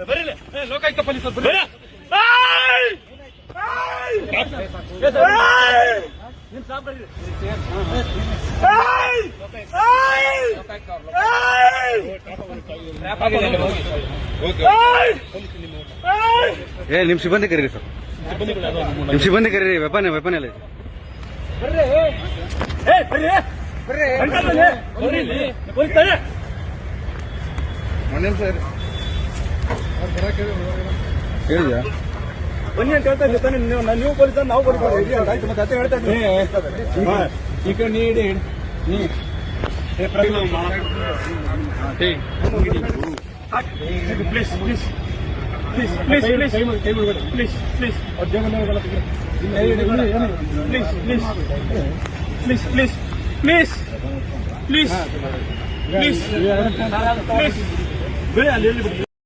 ಬರೀ ಲೋಕಾಯುಕ್ತ ಪೊಲೀಸರು ಬರ್ರಿ. ನಿಮ್ ಸಾಬ್ ಬರ್ರಿ. ನಿಮ್ ಸಿಬ್ಬಂದಿ ಕರೀರಿ ಸರ್, ನಿಮ್ ಸಿಬ್ಬಂದಿ ಕರೀರಿ. ವೆಪನ್ ಎಲ್ಲ ಹೇಳಿದ್ಯಾ? ಬನ್ನಿ ಅಂತ ಹೇಳ್ತಾ ಇದ್ದೀನಿ. ನೀವು ಪೊಲೀಸ್ ನಾವು ಪೊಲೀಸ್ ಆಯ್ತು. ಮತ್ತೆ ಅದೇ ಹೇಳ್ತಾ ಇದ್ದೀನಿ. ಈ ಕಡೆ ನೀಡಿ please please please please please please please please please please please please please please